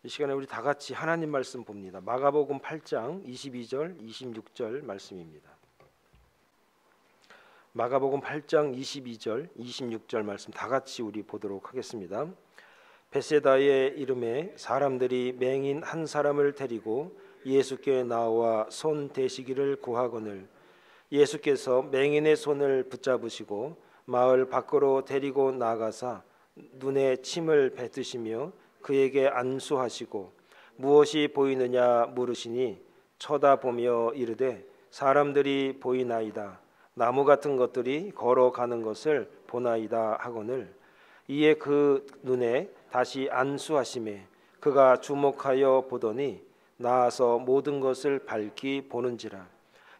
이 시간에 우리 다 같이 하나님 말씀 봅니다. 마가복음 8장 22절 26절 말씀입니다. 마가복음 8장 22절 26절 말씀 다 같이 우리 보도록 하겠습니다. 베세다의 이름에 사람들이 맹인 한 사람을 데리고 예수께 나와 손 대시기를 구하거늘 예수께서 맹인의 손을 붙잡으시고 마을 밖으로 데리고 나가사 눈에 침을 뱉으시며 그에게 안수하시고 무엇이 보이느냐 물으시니 쳐다보며 이르되 사람들이 보이나이다. 나무 같은 것들이 걸어가는 것을 보나이다 하거늘 이에 그 눈에 다시 안수하시매 그가 주목하여 보더니 나아서 모든 것을 밝히 보는지라.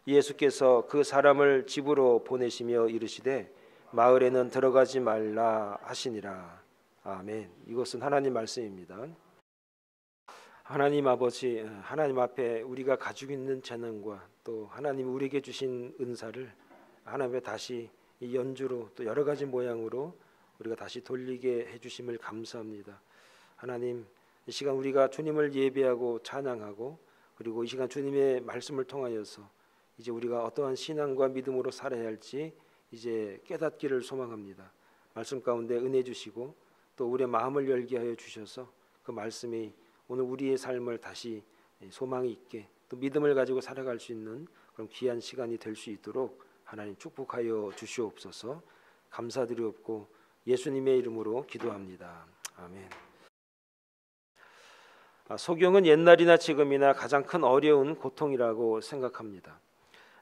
예수께서 그 사람을 집으로 보내시며 이르시되 마을에는 들어가지 말라 하시니라. 아멘. 이것은 하나님 말씀입니다. 하나님 아버지, 하나님 앞에 우리가 가지고 있는 재능과 또 하나님 우리에게 주신 은사를 하나님의 다시 이 연주로 또 여러 가지 모양으로 우리가 다시 돌리게 해주심을 감사합니다. 하나님, 이 시간 우리가 주님을 예배하고 찬양하고 그리고 이 시간 주님의 말씀을 통하여서 이제 우리가 어떠한 신앙과 믿음으로 살아야 할지 이제 깨닫기를 소망합니다. 말씀 가운데 은혜 주시고 또 우리의 마음을 열게 하여 주셔서 그 말씀이 오늘 우리의 삶을 다시 소망이 있게 또 믿음을 가지고 살아갈 수 있는 그런 귀한 시간이 될 수 있도록 하나님 축복하여 주시옵소서. 감사드리옵고 예수님의 이름으로 기도합니다. 아멘. 소경은 옛날이나 지금이나 가장 큰 어려운 고통이라고 생각합니다.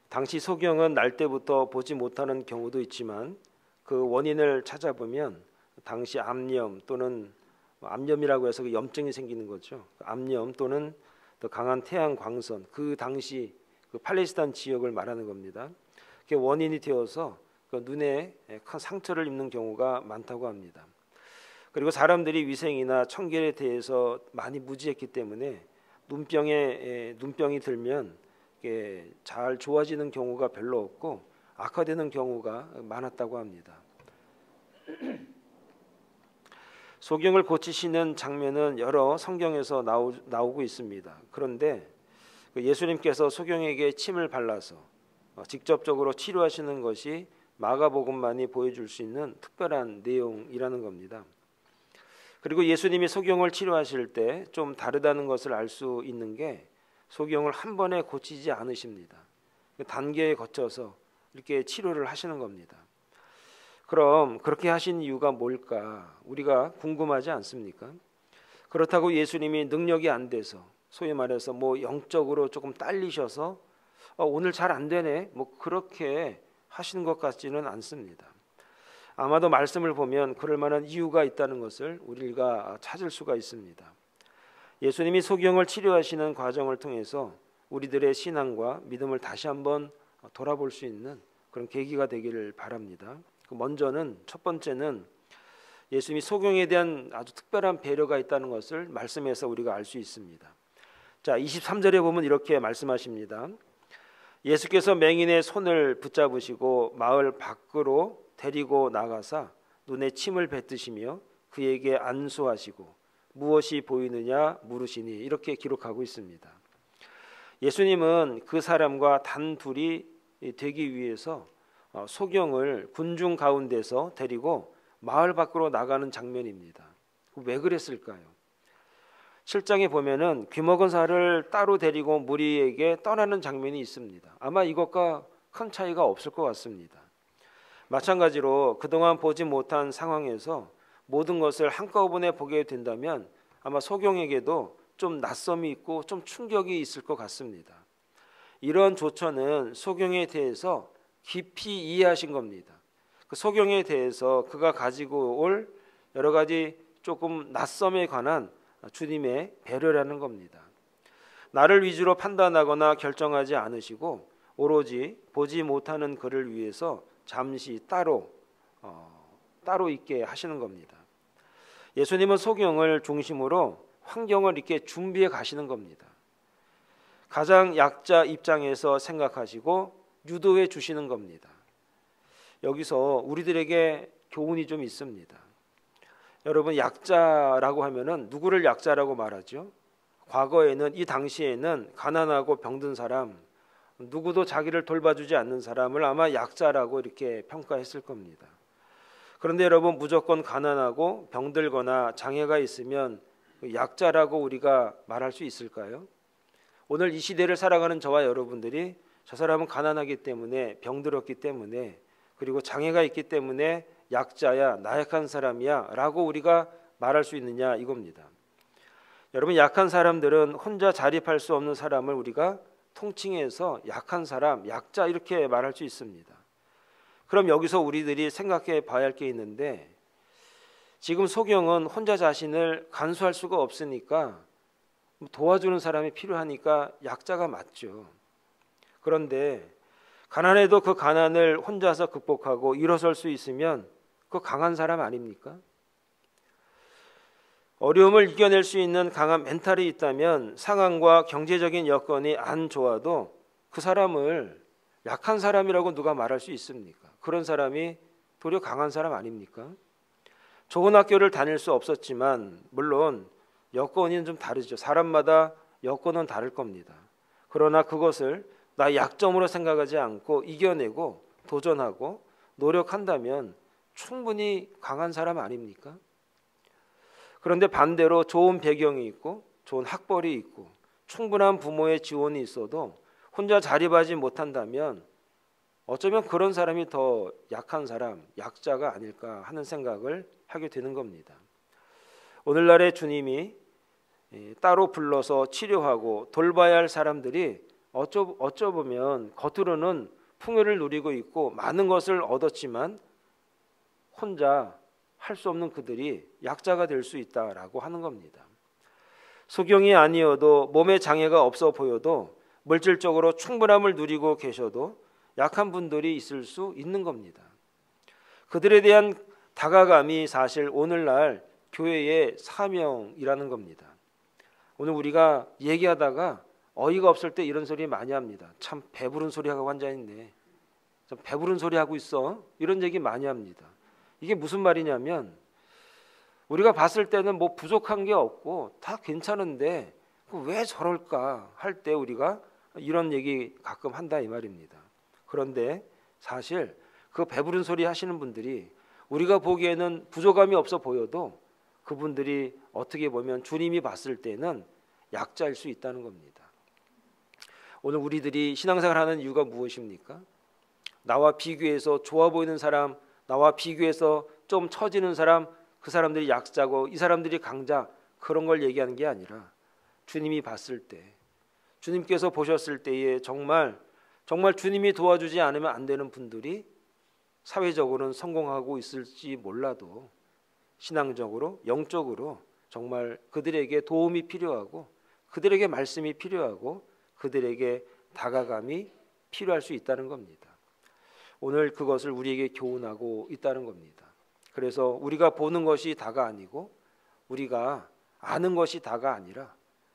당시 소경은 날 때부터 보지 못하는 경우도 있지만 그 원인을 찾아보면 당시 암염 또는 암염이라고 해서 그 염증이 생기는 거죠. 암염 또는 더 강한 태양 광선, 그 당시 그 팔레스타인 지역을 말하는 겁니다. 그게 원인이 되어서 그 눈에 큰 상처를 입는 경우가 많다고 합니다. 그리고 사람들이 위생이나 청결에 대해서 많이 무지했기 때문에 눈병이 들면 잘 좋아지는 경우가 별로 없고 악화되는 경우가 많았다고 합니다. 소경을 고치시는 장면은 여러 성경에서 나오고 있습니다. 그런데 예수님께서 소경에게 침을 발라서 직접적으로 치료하시는 것이 마가복음만이 보여줄 수 있는 특별한 내용이라는 겁니다. 그리고 예수님이 소경을 치료하실 때 좀 다르다는 것을 알 수 있는 게 소경을 한 번에 고치지 않으십니다. 단계에 거쳐서 이렇게 치료를 하시는 겁니다. 그럼 그렇게 하신 이유가 뭘까? 우리가 궁금하지 않습니까? 그렇다고 예수님이 능력이 안 돼서 소위 말해서 뭐 영적으로 조금 딸리셔서 오늘 잘 안 되네 뭐 그렇게 하시는 것 같지는 않습니다. 아마도 말씀을 보면 그럴 만한 이유가 있다는 것을 우리가 찾을 수가 있습니다. 예수님이 소경을 치료하시는 과정을 통해서 우리들의 신앙과 믿음을 다시 한번 돌아볼 수 있는 그런 계기가 되기를 바랍니다. 먼저는 첫 번째는 예수님이 소경에 대한 아주 특별한 배려가 있다는 것을 말씀에서 우리가 알 수 있습니다. 자, 23절에 보면 이렇게 말씀하십니다. 예수께서 맹인의 손을 붙잡으시고 마을 밖으로 데리고 나가사 눈에 침을 뱉으시며 그에게 안수하시고 무엇이 보이느냐 물으시니 이렇게 기록하고 있습니다. 예수님은 그 사람과 단둘이 되기 위해서 소경을 군중 가운데서 데리고 마을 밖으로 나가는 장면입니다. 왜 그랬을까요? 7장에 보면은 귀먹은 살을 따로 데리고 무리에게 떠나는 장면이 있습니다. 아마 이것과 큰 차이가 없을 것 같습니다. 마찬가지로 그동안 보지 못한 상황에서 모든 것을 한꺼번에 보게 된다면 아마 소경에게도 좀 낯섦이 있고 좀 충격이 있을 것 같습니다. 이런 조처는 소경에 대해서 깊이 이해하신 겁니다. 그 소경에 대해서 그가 가지고 올 여러 여러 가지 조금 낯섦에 관한 주님의 배려라는 겁니다. 나를 위주로 판단하거나 결정하지 않으시고 오로지 보지 못하는 그를 위해서 잠시 따로 있게 하시는 겁니다. 예수님은 소경을 중심으로 환경을 이렇게 준비해 가시는 겁니다. 가장 약자 입장에서 생각하시고 유도해 주시는 겁니다. 여기서 우리들에게 교훈이 좀 있습니다. 여러분, 약자라고 하면은 누구를 약자라고 말하죠? 과거에는, 이 당시에는 가난하고 병든 사람, 누구도 자기를 돌봐주지 않는 사람을 아마 약자라고 이렇게 평가했을 겁니다. 그런데 여러분, 무조건 가난하고 병들거나 장애가 있으면 약자라고 우리가 말할 수 있을까요? 오늘 이 시대를 살아가는 저와 여러분들이 저 사람은 가난하기 때문에, 병들었기 때문에, 그리고 장애가 있기 때문에 약자야, 나약한 사람이야 라고 우리가 말할 수 있느냐, 이겁니다. 여러분, 약한 사람들은 혼자 자립할 수 없는 사람을 우리가 통칭해서 약한 사람, 약자 이렇게 말할 수 있습니다. 그럼 여기서 우리들이 생각해 봐야 할 게 있는데, 지금 소경은 혼자 자신을 간수할 수가 없으니까 도와주는 사람이 필요하니까 약자가 맞죠. 그런데 가난해도 그 가난을 혼자서 극복하고 일어설 수 있으면 그 강한 사람 아닙니까? 어려움을 이겨낼 수 있는 강한 멘탈이 있다면 상황과 경제적인 여건이 안 좋아도 그 사람을 약한 사람이라고 누가 말할 수 있습니까? 그런 사람이 도리어 강한 사람 아닙니까? 좋은 학교를 다닐 수 없었지만, 물론 여건이 좀 다르죠. 사람마다 여건은 다를 겁니다. 그러나 그것을 나의 약점으로 생각하지 않고 이겨내고 도전하고 노력한다면 충분히 강한 사람 아닙니까? 그런데 반대로 좋은 배경이 있고 좋은 학벌이 있고 충분한 부모의 지원이 있어도 혼자 자립하지 못한다면 어쩌면 그런 사람이 더 약한 사람, 약자가 아닐까 하는 생각을 하게 되는 겁니다. 오늘날의 주님이 따로 불러서 치료하고 돌봐야 할 사람들이 어쩌보면 겉으로는 풍요를 누리고 있고 많은 것을 얻었지만 혼자 할 수 없는 그들이 약자가 될 수 있다라고 하는 겁니다. 소경이 아니어도, 몸에 장애가 없어 보여도, 물질적으로 충분함을 누리고 계셔도 약한 분들이 있을 수 있는 겁니다. 그들에 대한 다가감이 사실 오늘날 교회의 사명이라는 겁니다. 오늘 우리가 얘기하다가 어이가 없을 때 이런 소리 많이 합니다. 참 배부른 소리 하고 앉아있네, 좀 배부른 소리 하고 있어, 이런 얘기 많이 합니다. 이게 무슨 말이냐면, 우리가 봤을 때는 뭐 부족한 게 없고 다 괜찮은데 왜 저럴까 할 때 우리가 이런 얘기 가끔 한다, 이 말입니다. 그런데 사실 그 배부른 소리 하시는 분들이 우리가 보기에는 부족함이 없어 보여도 그분들이 어떻게 보면 주님이 봤을 때는 약자일 수 있다는 겁니다. 오늘 우리들이 신앙생활 하는 이유가 무엇입니까? 나와 비교해서 좋아 보이는 사람, 나와 비교해서 좀 처지는 사람, 그 사람들이 약자고 이 사람들이 강자, 그런 걸 얘기하는 게 아니라 주님이 봤을 때, 주님께서 보셨을 때에 정말 주님이 도와주지 않으면 안 되는 분들이 사회적으로는 성공하고 있을지 몰라도 신앙적으로, 영적으로 정말 그들에게 도움이 필요하고 그들에게 말씀이 필요하고 그들에게 다가감이 필요할 수 있다는 겁니다. 오늘 그것을 우리에게 교훈하고 있다는 겁니다. 그래서 우리가 보는 것이 다가 아니고 우리가 아는 것이 다가 아니라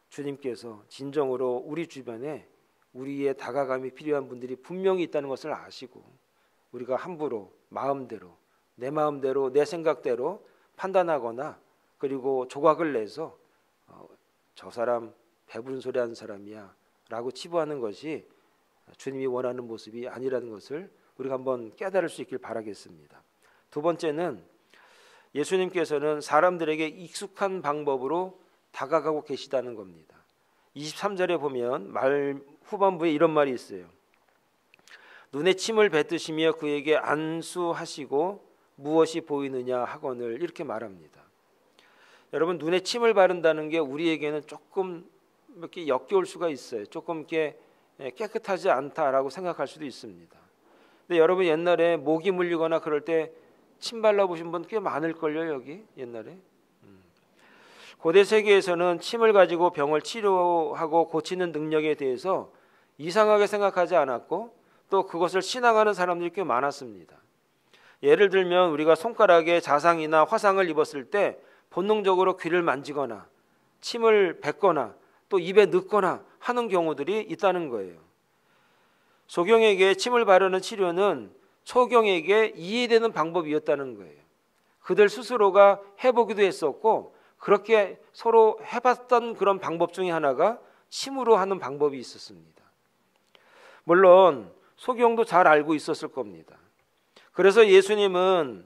주님께서 진정으로 우리 주변에 우리의 다가감이 필요한 분들이 분명히 있다는 것을 아시고 우리가 함부로 마음대로, 내 마음대로, 내 생각대로 판단하거나 그리고 조각을 내서 저 사람 배부른 소리 하는 사람이야 라고 치부하는 것이 주님이 원하는 모습이 아니라는 것을 우리가 한번 깨달을 수 있길 바라겠습니다. 두 번째는 예수님께서는 사람들에게 익숙한 방법으로 다가가고 계시다는 겁니다. 23절에 보면 말 후반부에 이런 말이 있어요. 눈에 침을 뱉으시며 그에게 안수하시고 무엇이 보이느냐 하거늘, 이렇게 말합니다. 여러분, 눈에 침을 바른다는 게 우리에게는 조금 이렇게 역겨울 수가 있어요. 조금 이렇게 깨끗하지 않다라고 생각할 수도 있습니다. 근데 여러분, 옛날에 모기 물리거나 그럴 때 침 발라보신 분 꽤 많을걸요, 여기 옛날에. 고대 세계에서는 침을 가지고 병을 치료하고 고치는 능력에 대해서 이상하게 생각하지 않았고 또 그것을 신앙하는 사람들이 꽤 많았습니다. 예를 들면 우리가 손가락에 자상이나 화상을 입었을 때 본능적으로 귀를 만지거나 침을 뱉거나 또 입에 넣거나 하는 경우들이 있다는 거예요. 소경에게 침을 바르는 치료는 소경에게 이해되는 방법이었다는 거예요. 그들 스스로가 해보기도 했었고 그렇게 서로 해봤던 그런 방법 중에 하나가 침으로 하는 방법이 있었습니다. 물론 소경도 잘 알고 있었을 겁니다. 그래서 예수님은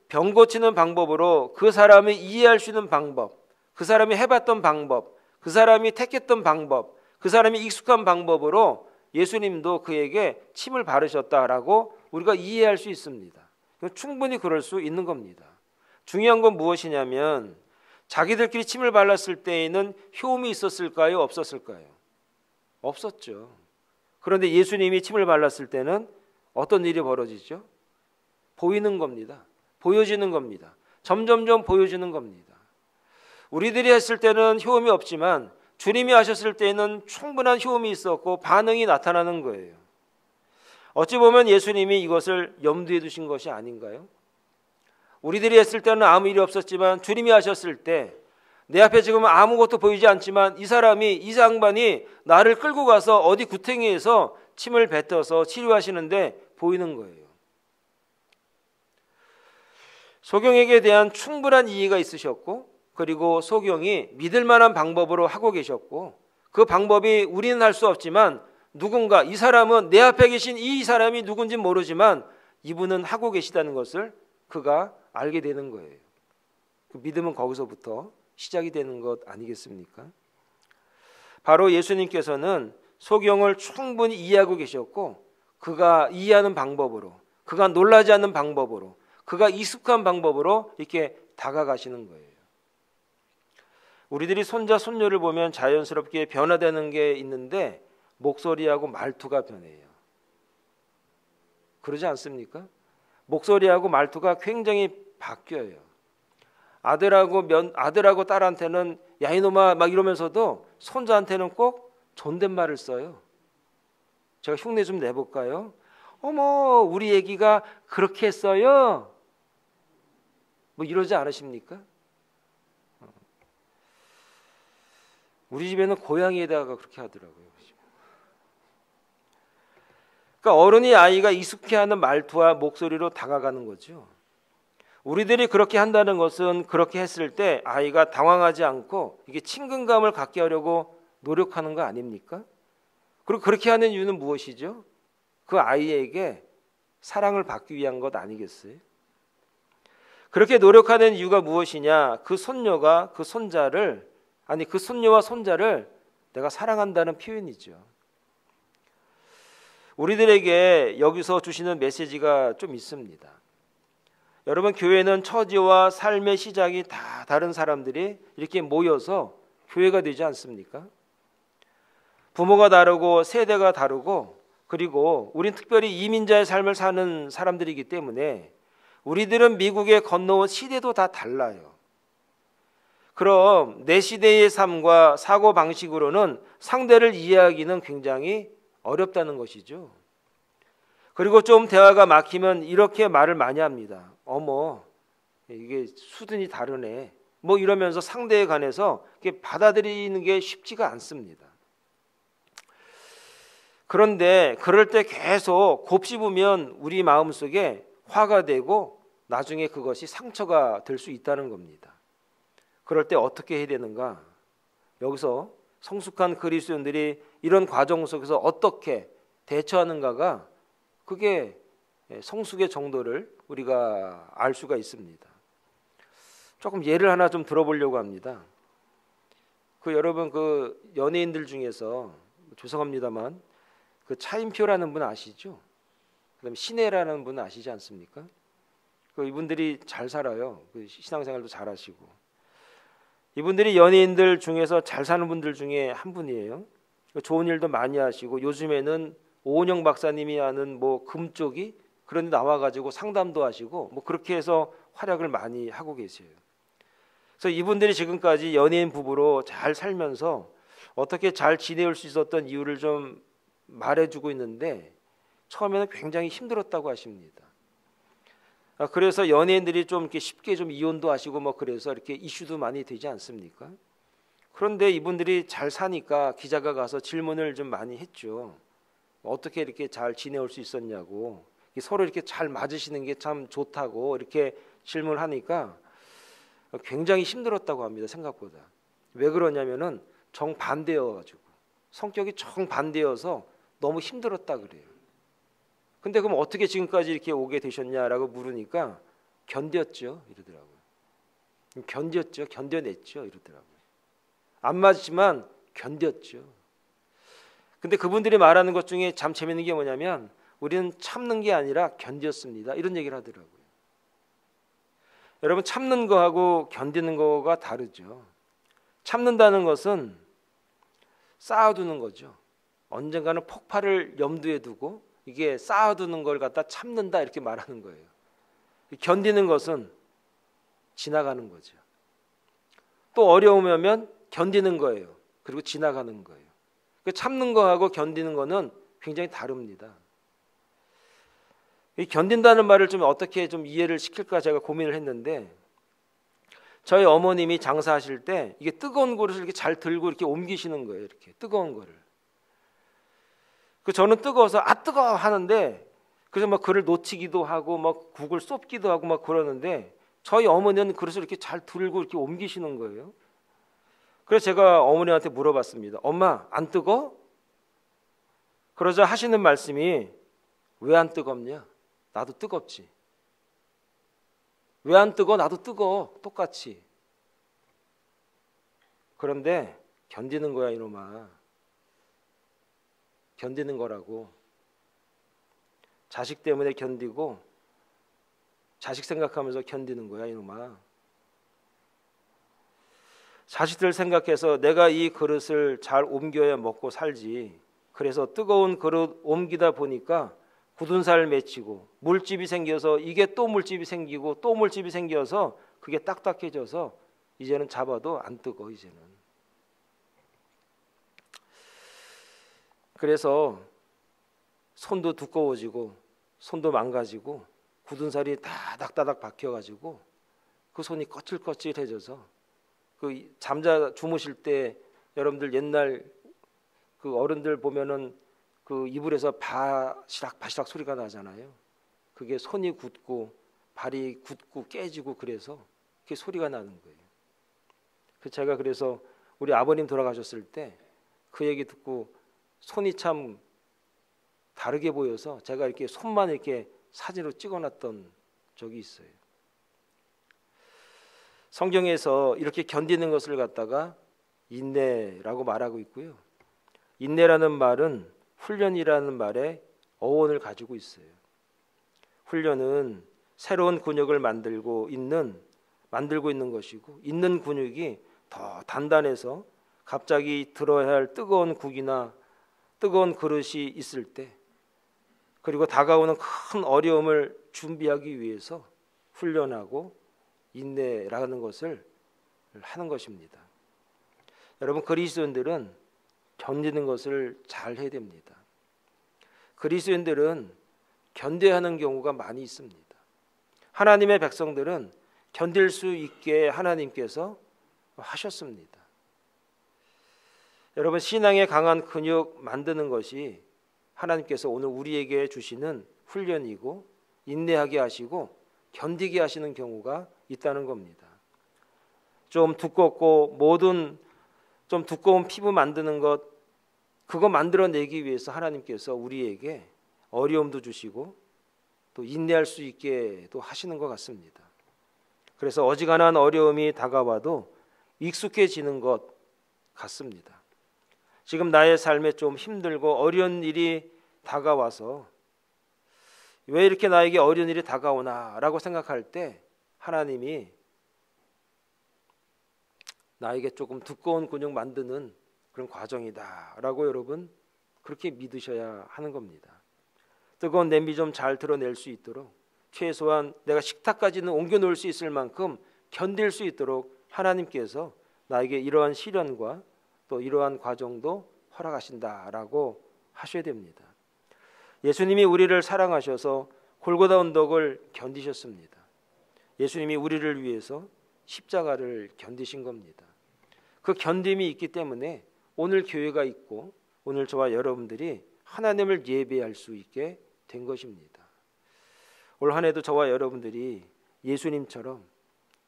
병 고치는 방법으로 그 사람이 이해할 수 있는 방법, 그 사람이 해봤던 방법, 그 사람이 택했던 방법, 그 사람이 익숙한 방법으로 예수님도 그에게 침을 바르셨다라고 우리가 이해할 수 있습니다. 충분히 그럴 수 있는 겁니다. 중요한 건 무엇이냐면 자기들끼리 침을 발랐을 때에는 효험이 있었을까요? 없었을까요? 없었죠. 그런데 예수님이 침을 발랐을 때는 어떤 일이 벌어지죠? 보이는 겁니다. 보여지는 겁니다. 점점점 보여지는 겁니다. 우리들이 했을 때는 효험이 없지만 주님이 하셨을 때는 충분한 효험이 있었고 반응이 나타나는 거예요. 어찌 보면 예수님이 이것을 염두에 두신 것이 아닌가요? 우리들이 했을 때는 아무 일이 없었지만 주님이 하셨을 때 내 앞에 지금 아무것도 보이지 않지만 이 사람이, 이 양반이 나를 끌고 가서 어디 구탱이에서 침을 뱉어서 치료하시는데 보이는 거예요. 소경에게 대한 충분한 이해가 있으셨고 그리고 소경이 믿을 만한 방법으로 하고 계셨고 그 방법이 우리는 할 수 없지만 누군가 이 사람은 내 앞에 계신 이 사람이 누군지 모르지만 이분은 하고 계시다는 것을 그가 알게 되는 거예요. 그 믿음은 거기서부터 시작이 되는 것 아니겠습니까? 바로 예수님께서는 소경을 충분히 이해하고 계셨고 그가 이해하는 방법으로, 그가 놀라지 않는 방법으로, 그가 익숙한 방법으로 이렇게 다가가시는 거예요. 우리들이 손자, 손녀를 보면 자연스럽게 변화되는 게 있는데 목소리하고 말투가 변해요. 그러지 않습니까? 목소리하고 말투가 굉장히 바뀌어요. 아들하고 딸한테는 야 이놈아 막 이러면서도 손자한테는 꼭 존댓말을 써요. 제가 흉내 좀 내볼까요? 어머 우리 애기가 그렇게 했어요. 뭐 이러지 않으십니까? 우리 집에는 고양이에다가 그렇게 하더라고요. 그러니까 어른이 아이가 익숙해하는 말투와 목소리로 다가가는 거죠. 우리들이 그렇게 한다는 것은 그렇게 했을 때 아이가 당황하지 않고 이게 친근감을 갖게 하려고 노력하는 거 아닙니까? 그리고 그렇게 하는 이유는 무엇이죠? 그 아이에게 사랑을 받기 위한 것 아니겠어요? 그렇게 노력하는 이유가 무엇이냐? 그 손녀가 그 손자를 그 손녀와 손자를 내가 사랑한다는 표현이죠. 우리들에게 여기서 주시는 메시지가 좀 있습니다. 여러분 교회는 처지와 삶의 시작이 다 다른 사람들이 이렇게 모여서 교회가 되지 않습니까? 부모가 다르고 세대가 다르고 그리고 우린 특별히 이민자의 삶을 사는 사람들이기 때문에 우리들은 미국에 건너온 시대도 다 달라요. 그럼 내 시대의 삶과 사고방식으로는 상대를 이해하기는 굉장히 어렵다는 것이죠. 그리고 좀 대화가 막히면 이렇게 말을 많이 합니다. 어머 이게 수준이 다르네 뭐 이러면서 상대에 관해서 받아들이는 게 쉽지가 않습니다. 그런데 그럴 때 계속 곱씹으면 우리 마음속에 화가 되고 나중에 그것이 상처가 될 수 있다는 겁니다. 그럴 때 어떻게 해야 되는가? 여기서 성숙한 그리스도인들이 이런 과정 속에서 어떻게 대처하는가가 그게 성숙의 정도를 우리가 알 수가 있습니다. 조금 예를 하나 좀 들어보려고 합니다. 여러분 연예인들 중에서 죄송합니다만 차인표라는 분 아시죠? 그다음에 신혜라는 분 아시지 않습니까? 이분들이 잘 살아요. 신앙생활도 잘하시고 이분들이 연예인들 중에서 잘 사는 분들 중에 한 분이에요. 좋은 일도 많이 하시고 요즘에는 오은영 박사님이 하는 금 쪽이 그런데 나와가지고 상담도 하시고 뭐 그렇게 해서 활약을 많이 하고 계세요. 그래서 이분들이 지금까지 연예인 부부로 잘 살면서 어떻게 잘 지내올 수 있었던 이유를 좀 말해주고 있는데 처음에는 굉장히 힘들었다고 하십니다. 그래서 연예인들이 좀 이렇게 쉽게 좀 이혼도 하시고 뭐 그래서 이렇게 이슈도 많이 되지 않습니까? 그런데 이분들이 잘 사니까 기자가 가서 질문을 좀 많이 했죠. 어떻게 이렇게 잘 지내올 수 있었냐고, 서로 이렇게 잘 맞으시는 게 참 좋다고 이렇게 질문하니까 굉장히 힘들었다고 합니다. 생각보다. 왜 그러냐면은 정반대여가지고 성격이 정반대여서 너무 힘들었다 그래요. 근데 그럼 어떻게 지금까지 이렇게 오게 되셨냐라고 물으니까 견뎠죠 이러더라고요. 견뎠죠, 견뎌냈죠 이러더라고요. 안 맞지만 견뎠죠. 근데 그분들이 말하는 것 중에 참 재밌는 게 뭐냐면 우리는 참는 게 아니라 견뎠습니다 이런 얘기를 하더라고요. 여러분, 참는 거하고 견디는 거가 다르죠. 참는다는 것은 쌓아두는 거죠. 언젠가는 폭발을 염두에 두고 이게 쌓아두는 걸 갖다 참는다 이렇게 말하는 거예요. 견디는 것은 지나가는 거죠. 또 어려움이 오면 견디는 거예요. 그리고 지나가는 거예요. 참는 거하고 견디는 거는 굉장히 다릅니다. 이 견딘다는 말을 좀 어떻게 좀 이해를 시킬까 제가 고민을 했는데, 저희 어머님이 장사하실 때 이게 뜨거운 그릇을 이렇게 잘 들고 이렇게 옮기시는 거예요. 이렇게 뜨거운 거를. 저는 뜨거워서 아 뜨거 하는데 그래서 막 그릇을 놓치기도 하고 막 국을 쏟기도 하고 막 그러는데 저희 어머니는 그릇을 이렇게 잘 들고 이렇게 옮기시는 거예요. 그래서 제가 어머니한테 물어봤습니다. 엄마 안 뜨거? 그러자 하시는 말씀이 왜 안 뜨겁냐? 나도 뜨겁지. 왜 안 뜨거? 나도 뜨거. 똑같이. 그런데 견디는 거야 이놈아. 견디는 거라고. 자식 때문에 견디고 자식 생각하면서 견디는 거야 이놈아. 자식들 생각해서 내가 이 그릇을 잘 옮겨야 먹고 살지. 그래서 뜨거운 그릇 옮기다 보니까 굳은 살 맺히고 물집이 생겨서 이게 또 물집이 생기고 또 물집이 생겨서 그게 딱딱해져서 이제는 잡아도 안 뜨거 이제는. 그래서 손도 두꺼워지고 손도 망가지고 굳은 살이 다닥다닥 박혀가지고 그 손이 거칠거칠해져서 그 주무실 때 여러분들 옛날 그 어른들 보면은 그 이불에서 바시락 바시락 소리가 나잖아요. 그게 손이 굳고 발이 굳고 깨지고 그래서 그게 소리가 나는 거예요. 제가 그래서 우리 아버님 돌아가셨을 때 그 얘기 듣고 손이 참 다르게 보여서 제가 이렇게 손만 이렇게 사진으로 찍어놨던 적이 있어요. 성경에서 이렇게 견디는 것을 갖다가 인내라고 말하고 있고요. 인내라는 말은 훈련이라는 말에 어원을 가지고 있어요. 훈련은 새로운 근육을 만들고 있는 것이고, 있는 근육이 더 단단해서 갑자기 들어야 할 뜨거운 국이나 뜨거운 그릇이 있을 때, 그리고 다가오는 큰 어려움을 준비하기 위해서 훈련하고 인내라는 것을 하는 것입니다. 여러분, 그리스도인들은 견디는 것을 잘 해야 됩니다. 그리스도인들은 견뎌야 하는 경우가 많이 있습니다. 하나님의 백성들은 견딜 수 있게 하나님께서 하셨습니다. 여러분, 신앙의 강한 근육 만드는 것이 하나님께서 오늘 우리에게 주시는 훈련이고 인내하게 하시고 견디게 하시는 경우가 있다는 겁니다. 좀 두껍고 좀 두꺼운 피부 만드는 것, 그거 만들어내기 위해서 하나님께서 우리에게 어려움도 주시고 또 인내할 수 있게도 하시는 것 같습니다. 그래서 어지간한 어려움이 다가와도 익숙해지는 것 같습니다. 지금 나의 삶에 좀 힘들고 어려운 일이 다가와서 왜 이렇게 나에게 어려운 일이 다가오나 라고 생각할 때 하나님이 나에게 조금 두꺼운 근육 만드는 그런 과정이다 라고 여러분 그렇게 믿으셔야 하는 겁니다. 뜨거운 냄비 좀 잘 드러낼 수 있도록, 최소한 내가 식탁까지는 옮겨 놓을 수 있을 만큼 견딜 수 있도록 하나님께서 나에게 이러한 시련과 또 이러한 과정도 허락하신다라고 하셔야 됩니다. 예수님이 우리를 사랑하셔서 골고다 언덕을 견디셨습니다. 예수님이 우리를 위해서 십자가를 견디신 겁니다. 그 견딤이 있기 때문에 오늘 교회가 있고 오늘 저와 여러분들이 하나님을 예배할 수 있게 된 것입니다. 올 한 해도 저와 여러분들이 예수님처럼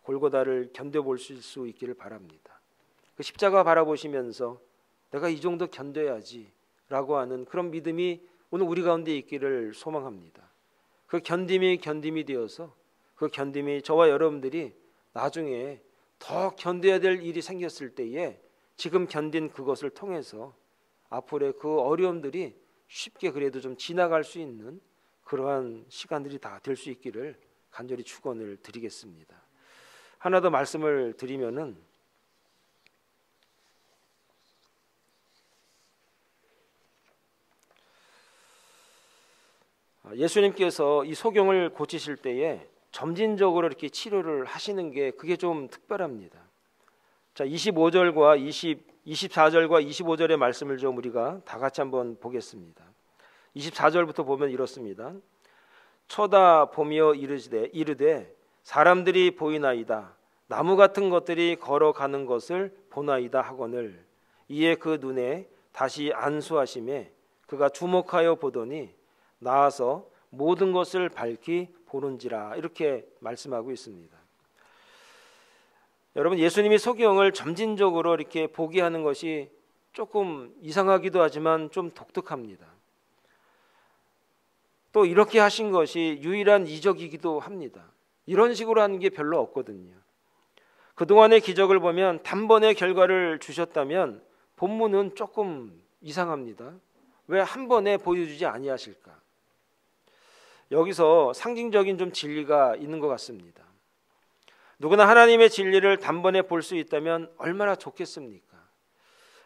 골고다를 견뎌볼 수 있기를 바랍니다. 그 십자가 바라보시면서 내가 이 정도 견뎌야지 라고 하는 그런 믿음이 오늘 우리 가운데 있기를 소망합니다. 그 견딤이 되어서 그 견딤이 저와 여러분들이 나중에 더 견뎌야 될 일이 생겼을 때에 지금 견딘 그것을 통해서 앞으로의 그 어려움들이 쉽게 그래도 좀 지나갈 수 있는 그러한 시간들이 다 될 수 있기를 간절히 축원을 드리겠습니다. 하나 더 말씀을 드리면은 예수님께서 이 소경을 고치실 때에 점진적으로 이렇게 치료를 하시는 게 그게 좀 특별합니다. 자, 25절과 24절과 25절의 말씀을 좀 우리가 다 같이 한번 보겠습니다. 24절부터 보면 이렇습니다. 쳐다보며 이르되 사람들이 보이나이다. 나무 같은 것들이 걸어가는 것을 보나이다 하거늘 이에 그 눈에 다시 안수하심에 그가 주목하여 보더니 나아서 모든 것을 밝히 보는지라 이렇게 말씀하고 있습니다. 여러분, 예수님이 소경을 점진적으로 이렇게 보게 하는 것이 조금 이상하기도 하지만 좀 독특합니다. 또 이렇게 하신 것이 유일한 이적이기도 합니다. 이런 식으로 하는 게 별로 없거든요. 그동안의 기적을 보면 단번에 결과를 주셨다면 본문은 조금 이상합니다. 왜 한 번에 보여주지 아니하실까? 여기서 상징적인 좀 진리가 있는 것 같습니다. 누구나 하나님의 진리를 단번에 볼 수 있다면 얼마나 좋겠습니까?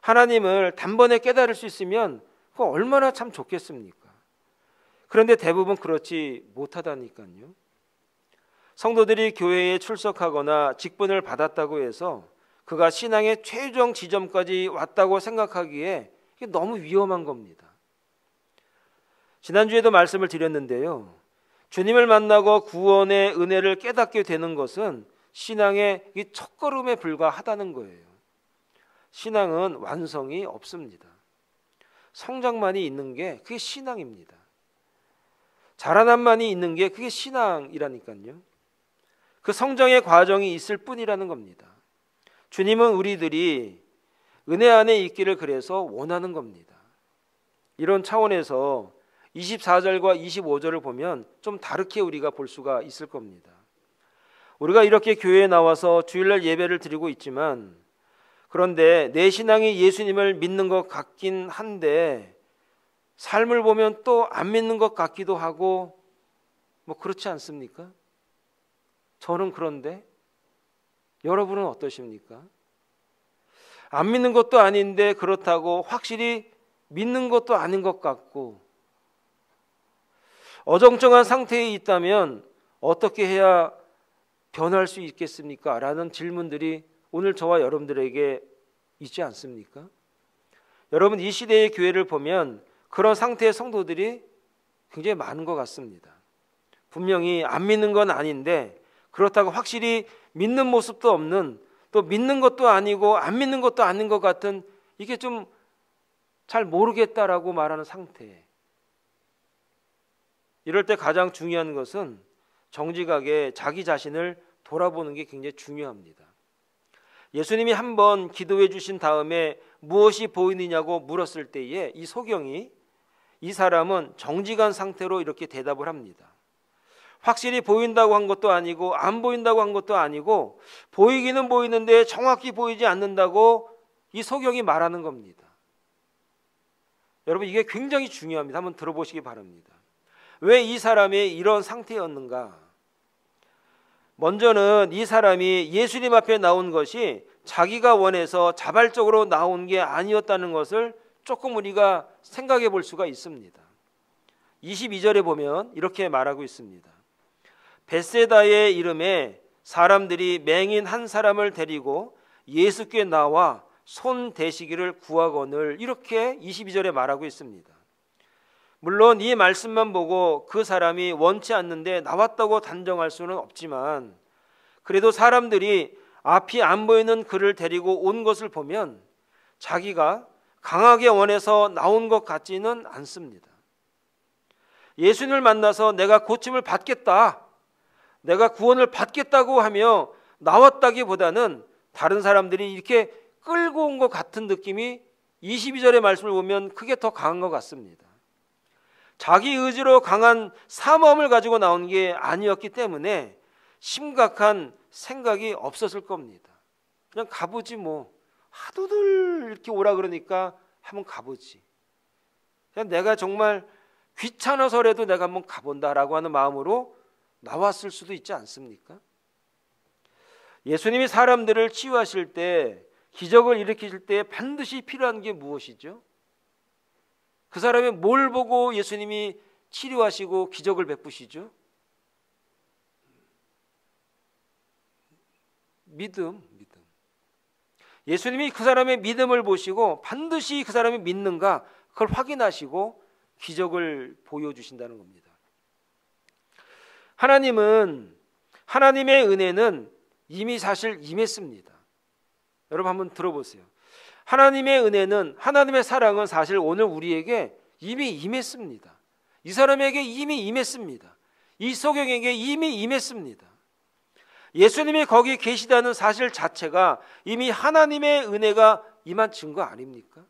하나님을 단번에 깨달을 수 있으면 그거 얼마나 참 좋겠습니까? 그런데 대부분 그렇지 못하다니까요. 성도들이 교회에 출석하거나 직분을 받았다고 해서 그가 신앙의 최종 지점까지 왔다고 생각하기에 이게 너무 위험한 겁니다. 지난주에도 말씀을 드렸는데요. 주님을 만나고 구원의 은혜를 깨닫게 되는 것은 신앙의 이 첫걸음에 불과하다는 거예요. 신앙은 완성이 없습니다. 성장만이 있는 게 그게 신앙입니다. 자라남만이 있는 게 그게 신앙이라니까요. 그 성장의 과정이 있을 뿐이라는 겁니다. 주님은 우리들이 은혜 안에 있기를 그래서 원하는 겁니다. 이런 차원에서 24절과 25절을 보면 좀 다르게 우리가 볼 수가 있을 겁니다. 우리가 이렇게 교회에 나와서 주일날 예배를 드리고 있지만 그런데 내 신앙이 예수님을 믿는 것 같긴 한데 삶을 보면 또 안 믿는 것 같기도 하고 뭐 그렇지 않습니까? 저는 그런데 여러분은 어떠십니까? 안 믿는 것도 아닌데 그렇다고 확실히 믿는 것도 아닌 것 같고 어정쩡한 상태에 있다면 어떻게 해야 변할 수 있겠습니까? 라는 질문들이 오늘 저와 여러분들에게 있지 않습니까? 여러분, 이 시대의 교회를 보면 그런 상태의 성도들이 굉장히 많은 것 같습니다. 분명히 안 믿는 건 아닌데 그렇다고 확실히 믿는 모습도 없는, 또 믿는 것도 아니고 안 믿는 것도 아닌 것 같은, 이게 좀 잘 모르겠다라고 말하는 상태. 이럴 때 가장 중요한 것은 정직하게 자기 자신을 돌아보는 게 굉장히 중요합니다. 예수님이 한번 기도해 주신 다음에 무엇이 보이느냐고 물었을 때에 이 소경이, 이 사람은 정직한 상태로 이렇게 대답을 합니다. 확실히 보인다고 한 것도 아니고 안 보인다고 한 것도 아니고 보이기는 보이는데 정확히 보이지 않는다고 이 소경이 말하는 겁니다. 여러분, 이게 굉장히 중요합니다. 한번 들어보시기 바랍니다. 왜 이 사람이 이런 상태였는가? 먼저는 이 사람이 예수님 앞에 나온 것이 자기가 원해서 자발적으로 나온 게 아니었다는 것을 조금 우리가 생각해 볼 수가 있습니다. 22절에 보면 이렇게 말하고 있습니다. 벳세다의 이름에 사람들이 맹인 한 사람을 데리고 예수께 나와 손 대시기를 구하거늘, 이렇게 22절에 말하고 있습니다. 물론 이 말씀만 보고 그 사람이 원치 않는데 나왔다고 단정할 수는 없지만, 그래도 사람들이 앞이 안 보이는 그를 데리고 온 것을 보면 자기가 강하게 원해서 나온 것 같지는 않습니다. 예수님을 만나서 내가 고침을 받겠다, 내가 구원을 받겠다고 하며 나왔다기보다는 다른 사람들이 이렇게 끌고 온 것 같은 느낌이 22절의 말씀을 보면 그게 더 강한 것 같습니다. 자기 의지로 강한 사모함을 가지고 나온 게 아니었기 때문에 심각한 생각이 없었을 겁니다. 그냥 가보지 뭐, 하도들 이렇게 오라 그러니까 한번 가보지, 그냥 내가 정말 귀찮아서라도 내가 한번 가본다라고 하는 마음으로 나왔을 수도 있지 않습니까? 예수님이 사람들을 치유하실 때, 기적을 일으키실 때 반드시 필요한 게 무엇이죠? 그 사람이 뭘 보고 예수님이 치료하시고 기적을 베푸시죠? 믿음. 예수님이 그 사람의 믿음을 보시고 반드시 그 사람이 믿는가 그걸 확인하시고 기적을 보여주신다는 겁니다. 하나님의 은혜는 이미 사실 임했습니다. 여러분 한번 들어보세요. 하나님의 은혜는, 하나님의 사랑은 사실 오늘 우리에게 이미 임했습니다. 이 사람에게 이미 임했습니다. 이 소경에게 이미 임했습니다. 예수님이 거기 계시다는 사실 자체가 이미 하나님의 은혜가 임한 증거 아닙니까?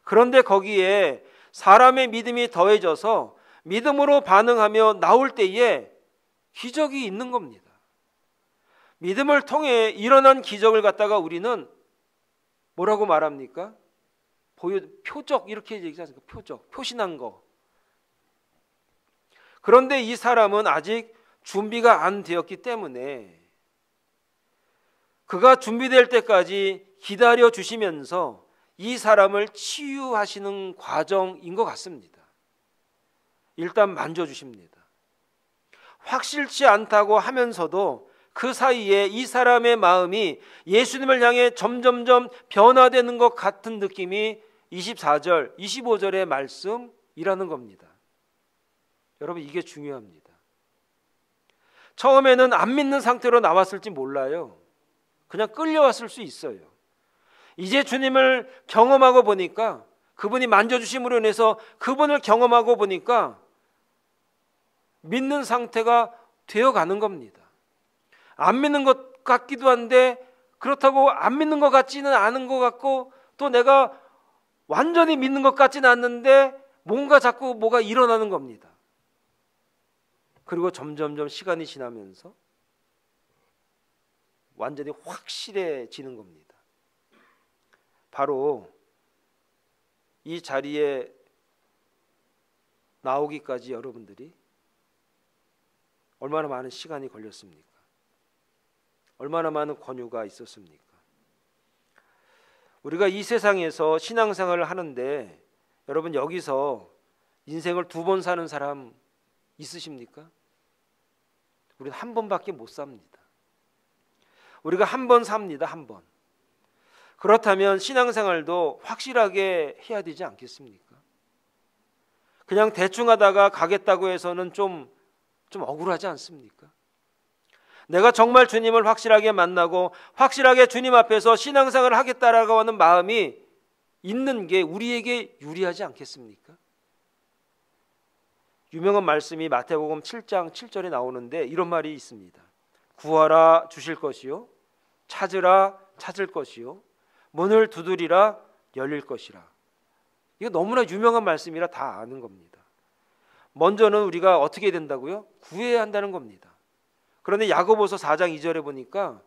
그런데 거기에 사람의 믿음이 더해져서 믿음으로 반응하며 나올 때에 기적이 있는 겁니다. 믿음을 통해 일어난 기적을 갖다가 우리는 뭐라고 말합니까? 표적, 이렇게 얘기하지 않습니까? 표적, 표신한 거. 그런데 이 사람은 아직 준비가 안 되었기 때문에 그가 준비될 때까지 기다려 주시면서 이 사람을 치유하시는 과정인 것 같습니다. 일단 만져주십니다. 확실치 않다고 하면서도 그 사이에 이 사람의 마음이 예수님을 향해 점점점 변화되는 것 같은 느낌이 24절, 25절의 말씀이라는 겁니다. 여러분, 이게 중요합니다. 처음에는 안 믿는 상태로 나왔을지 몰라요. 그냥 끌려왔을 수 있어요. 이제 주님을 경험하고 보니까, 그분이 만져주심으로 인해서 그분을 경험하고 보니까 믿는 상태가 되어가는 겁니다. 안 믿는 것 같기도 한데 그렇다고 안 믿는 것 같지는 않은 것 같고, 또 내가 완전히 믿는 것 같지는 않는데 뭔가 자꾸 뭐가 일어나는 겁니다. 그리고 점점점 시간이 지나면서 완전히 확실해지는 겁니다. 바로 이 자리에 나오기까지 여러분들이 얼마나 많은 시간이 걸렸습니까? 얼마나 많은 권유가 있었습니까? 우리가 이 세상에서 신앙생활을 하는데 여러분, 여기서 인생을 2번 사는 사람 있으십니까? 우리는 한 번밖에 못 삽니다. 우리가 한 번 삽니다. 한 번. 그렇다면 신앙생활도 확실하게 해야 되지 않겠습니까? 그냥 대충 하다가 가겠다고 해서는 좀 억울하지 않습니까? 내가 정말 주님을 확실하게 만나고 확실하게 주님 앞에서 신앙생활을 하겠다라고 하는 마음이 있는 게 우리에게 유리하지 않겠습니까? 유명한 말씀이 마태복음 7장 7절에 나오는데 이런 말이 있습니다. 구하라 주실 것이요, 찾으라 찾을 것이요, 문을 두드리라 열릴 것이라. 이거 너무나 유명한 말씀이라 다 아는 겁니다. 먼저는 우리가 어떻게 된다고요? 구해야 한다는 겁니다. 그런데 야고보서 4장 2절에 보니까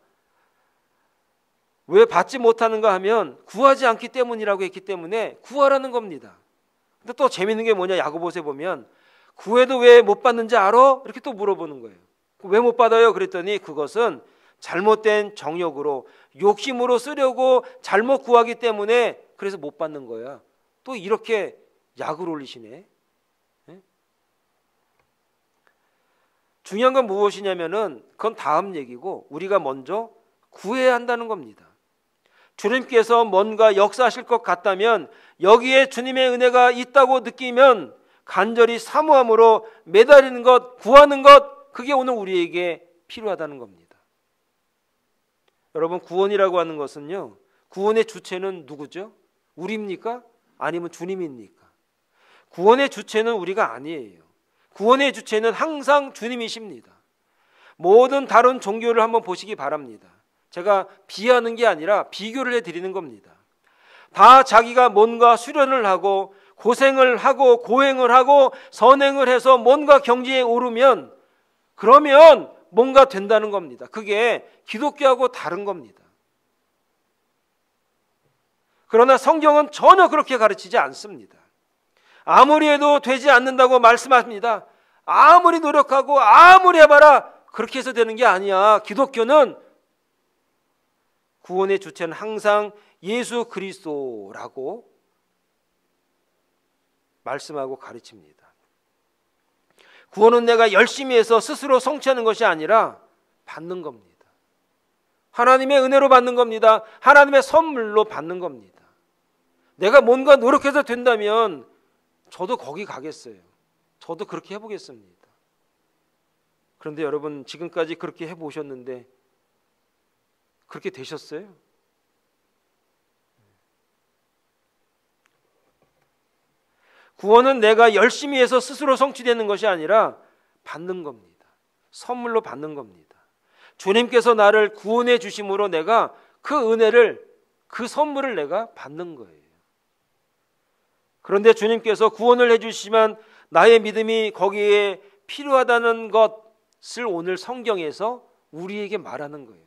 왜 받지 못하는가 하면 구하지 않기 때문이라고 했기 때문에 구하라는 겁니다. 근데 또 재밌는 게 뭐냐, 야고보서에 보면 구해도 왜 못 받는지 알아? 이렇게 또 물어보는 거예요. 왜 못 받아요? 그랬더니 그것은 잘못된 정욕으로, 욕심으로 쓰려고 잘못 구하기 때문에 그래서 못 받는 거야. 또 이렇게 약을 올리시네. 중요한 건 무엇이냐면은 그건 다음 얘기고 우리가 먼저 구해야 한다는 겁니다. 주님께서 뭔가 역사하실 것 같다면 여기에 주님의 은혜가 있다고 느끼면 간절히 사모함으로 매달리는 것, 구하는 것, 그게 오늘 우리에게 필요하다는 겁니다. 여러분, 구원이라고 하는 것은요, 구원의 주체는 누구죠? 우리입니까? 아니면 주님입니까? 구원의 주체는 우리가 아니에요. 구원의 주체는 항상 주님이십니다. 모든 다른 종교를 한번 보시기 바랍니다. 제가 비하는 게 아니라 비교를 해드리는 겁니다. 다 자기가 뭔가 수련을 하고 고생을 하고 고행을 하고 선행을 해서 뭔가 경지에 오르면 그러면 뭔가 된다는 겁니다. 그게 기독교하고 다른 겁니다. 그러나 성경은 전혀 그렇게 가르치지 않습니다. 아무리 해도 되지 않는다고 말씀합니다. 아무리 노력하고 아무리 해봐라 그렇게 해서 되는 게 아니야. 기독교는 구원의 주체는 항상 예수 그리스도라고 말씀하고 가르칩니다. 구원은 내가 열심히 해서 스스로 성취하는 것이 아니라 받는 겁니다. 하나님의 은혜로 받는 겁니다. 하나님의 선물로 받는 겁니다. 내가 뭔가 노력해서 된다면 저도 거기 가겠어요. 저도 그렇게 해보겠습니다. 그런데 여러분, 지금까지 그렇게 해보셨는데 그렇게 되셨어요? 구원은 내가 열심히 해서 스스로 성취되는 것이 아니라 받는 겁니다. 선물로 받는 겁니다. 주님께서 나를 구원해 주심으로 내가 그 은혜를, 그 선물을 내가 받는 거예요. 그런데 주님께서 구원을 해주시면 나의 믿음이 거기에 필요하다는 것을 오늘 성경에서 우리에게 말하는 거예요.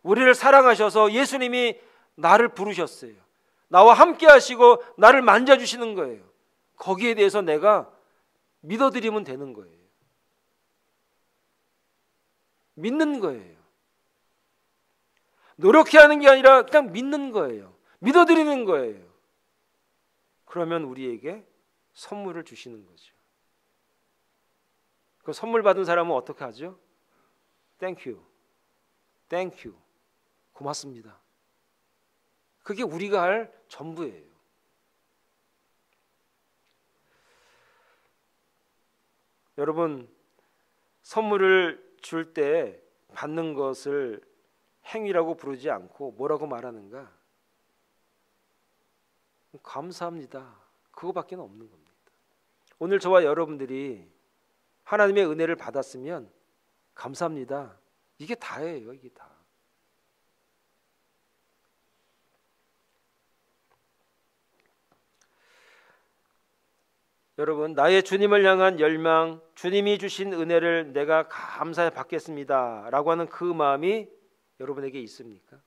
우리를 사랑하셔서 예수님이 나를 부르셨어요. 나와 함께 하시고 나를 만져주시는 거예요. 거기에 대해서 내가 믿어드리면 되는 거예요. 믿는 거예요. 노력해야 하는 게 아니라 그냥 믿는 거예요. 믿어드리는 거예요. 그러면 우리에게 선물을 주시는 거죠. 그 선물 받은 사람은 어떻게 하죠? 땡큐, 땡큐, 고맙습니다. 그게 우리가 할 전부예요. 여러분, 선물을 줄 때 받는 것을 행위라고 부르지 않고 뭐라고 말하는가? 감사합니다. 그거밖에 없는 겁니다. 오늘 저와 여러분들이 하나님의 은혜를 받았으면 감사합니다. 이게 다예요. 이게 다. 여러분, 나의 주님을 향한 열망, 주님이 주신 은혜를 내가 감사해 받겠습니다 라고 하는 그 마음이 여러분에게 있습니까?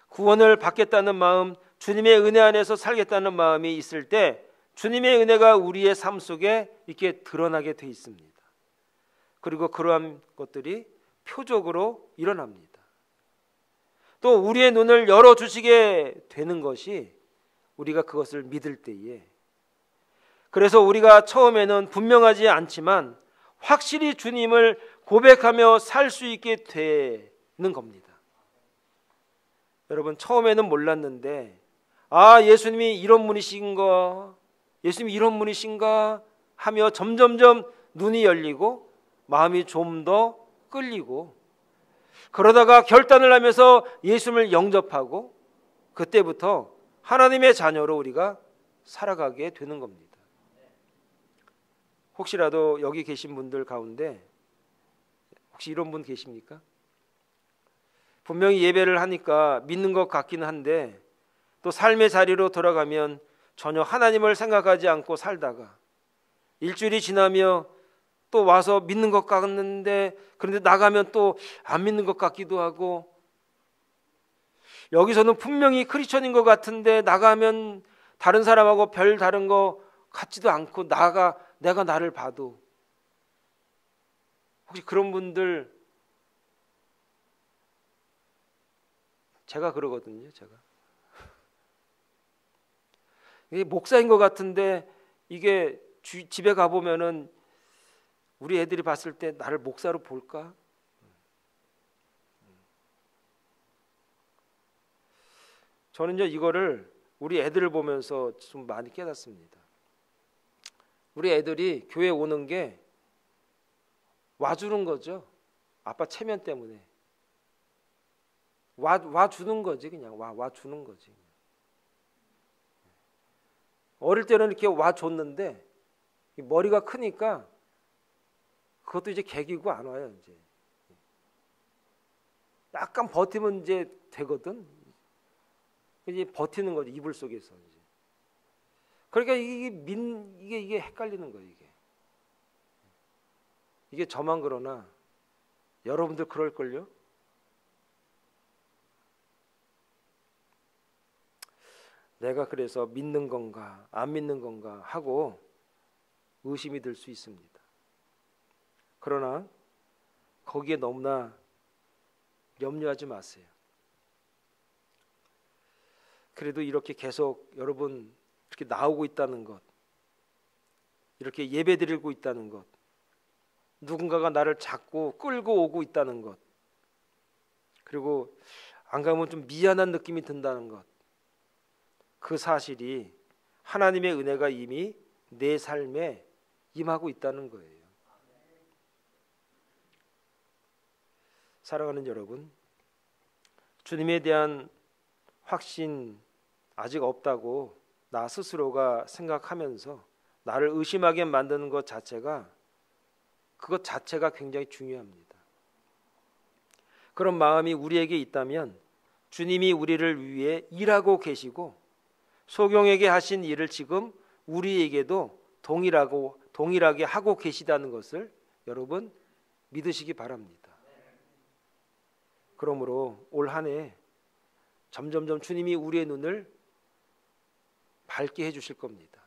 구원을 받겠다는 마음, 주님의 은혜 안에서 살겠다는 마음이 있을 때 주님의 은혜가 우리의 삶 속에 이렇게 드러나게 돼 있습니다. 그리고 그러한 것들이 표적으로 일어납니다. 또 우리의 눈을 열어주시게 되는 것이 우리가 그것을 믿을 때에, 그래서 우리가 처음에는 분명하지 않지만 확실히 주님을 고백하며 살 수 있게 되는 겁니다. 여러분, 처음에는 몰랐는데 예수님이 이런 분이신가, 예수님이 이런 분이신가 하며 점점점 눈이 열리고 마음이 좀 더 끌리고, 그러다가 결단을 하면서 예수님을 영접하고 그때부터 하나님의 자녀로 우리가 살아가게 되는 겁니다. 혹시라도 여기 계신 분들 가운데 혹시 이런 분 계십니까? 분명히 예배를 하니까 믿는 것 같기는 한데 또 삶의 자리로 돌아가면 전혀 하나님을 생각하지 않고 살다가 일주일이 지나며 또 와서 믿는 것 같는데 그런데 나가면 또 안 믿는 것 같기도 하고, 여기서는 분명히 크리스천인 것 같은데 나가면 다른 사람하고 별 다른 거 같지도 않고 내가 나를 봐도, 혹시 그런 분들, 제가 그러거든요. 제가 이게 목사인 것 같은데 이게 집에 가보면은 우리 애들이 봤을 때 나를 목사로 볼까? 저는요 이거를 우리 애들을 보면서 좀 많이 깨닫습니다. 우리 애들이 교회 오는 게 와주는 거죠. 아빠 체면 때문에 와주는 거지. 그냥 와주는 거지. 어릴 때는 이렇게 와줬는데 머리가 크니까 그것도 이제 개기고 안 와요. 이제 약간 버티면 이제 되거든. 이제 버티는 거죠. 이불 속에서 이제. 그러니까 이게 헷갈리는 거예요. 이게 저만 그러나 여러분들 그럴걸요? 내가 그래서 믿는 건가 안 믿는 건가 하고 의심이 들 수 있습니다. 그러나 거기에 너무나 염려하지 마세요. 그래도 이렇게 계속 여러분 이렇게 나오고 있다는 것, 이렇게 예배드리고 있다는 것, 누군가가 나를 잡고 끌고 오고 있다는 것, 그리고 안 가면 좀 미안한 느낌이 든다는 것, 그 사실이 하나님의 은혜가 이미 내 삶에 임하고 있다는 거예요. 사랑하는 여러분, 주님에 대한 확신 아직 없다고 나 스스로가 생각하면서 나를 의심하게 만드는 것 자체가 그것 자체가 굉장히 중요합니다. 그런 마음이 우리에게 있다면 주님이 우리를 위해 일하고 계시고 소경에게 하신 일을 지금 우리에게도 동일하게 하고 계시다는 것을 여러분 믿으시기 바랍니다. 그러므로 올 한 해 점점점 주님이 우리의 눈을 밝게 해주실 겁니다.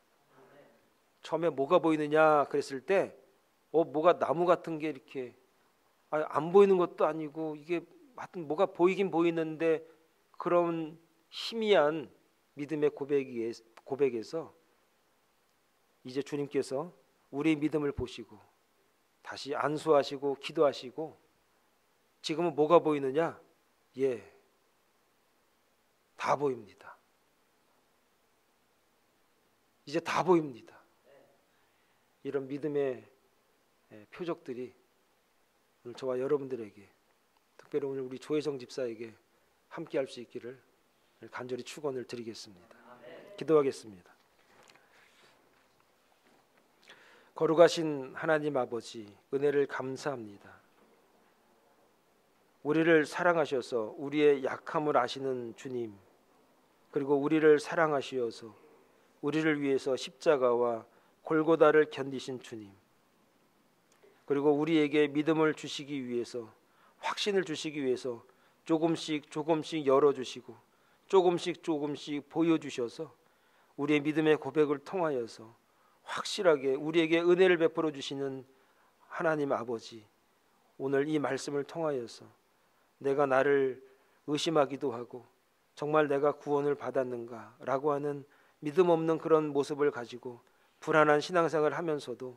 처음에 뭐가 보이느냐 그랬을 때 뭐가 나무 같은 게 이렇게 안 보이는 것도 아니고 이게 하여튼 뭐가 보이긴 보이는데 그런 희미한 믿음의 고백에서 이제 주님께서 우리의 믿음을 보시고 다시 안수하시고 기도하시고 지금은 뭐가 보이느냐? 다 보입니다. 이제 다 보입니다. 이런 믿음의 표적들이 오늘 저와 여러분들에게 특별히 오늘 우리 조혜정 집사에게 함께 할 수 있기를 간절히 축원을 드리겠습니다. 기도하겠습니다. 거룩하신 하나님 아버지, 은혜를 감사합니다. 우리를 사랑하셔서 우리의 약함을 아시는 주님, 그리고 우리를 사랑하시어서 우리를 위해서 십자가와 골고다를 견디신 주님, 그리고 우리에게 믿음을 주시기 위해서, 확신을 주시기 위해서 조금씩 열어주시고 조금씩 보여주셔서 우리의 믿음의 고백을 통하여서 확실하게 우리에게 은혜를 베풀어 주시는 하나님 아버지, 오늘 이 말씀을 통하여서 내가 나를 의심하기도 하고 정말 내가 구원을 받았는가 라고 하는 믿음 없는 그런 모습을 가지고 불안한 신앙생활을 하면서도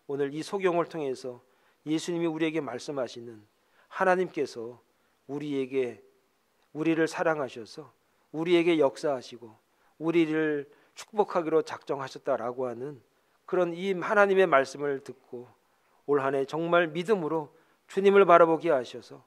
오늘 이 소경을 통해서 예수님이 우리에게 말씀하시는 하나님께서 우리를 사랑하셔서 우리에게 역사하시고 우리를 축복하기로 작정하셨다라고 하는 그런 이 하나님의 말씀을 듣고 올 한 해 정말 믿음으로 주님을 바라보게 하셔서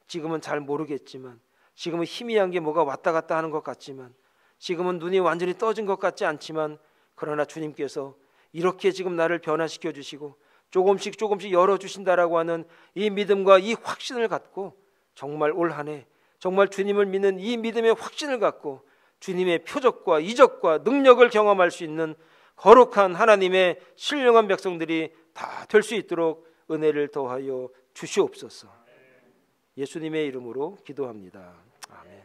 지금은 잘 모르겠지만, 지금은 희미한 게 뭐가 왔다 갔다 하는 것 같지만, 지금은 눈이 완전히 떠진 것 같지 않지만, 그러나 주님께서 이렇게 지금 나를 변화시켜 주시고 조금씩 열어주신다라고 하는 이 믿음과 이 확신을 갖고 정말 올 한 해 정말 주님을 믿는 이 믿음의 확신을 갖고 주님의 표적과 이적과 능력을 경험할 수 있는 거룩한 하나님의 신령한 백성들이 다 될 수 있도록 은혜를 더하여 주시옵소서. 예수님의 이름으로 기도합니다. 아멘.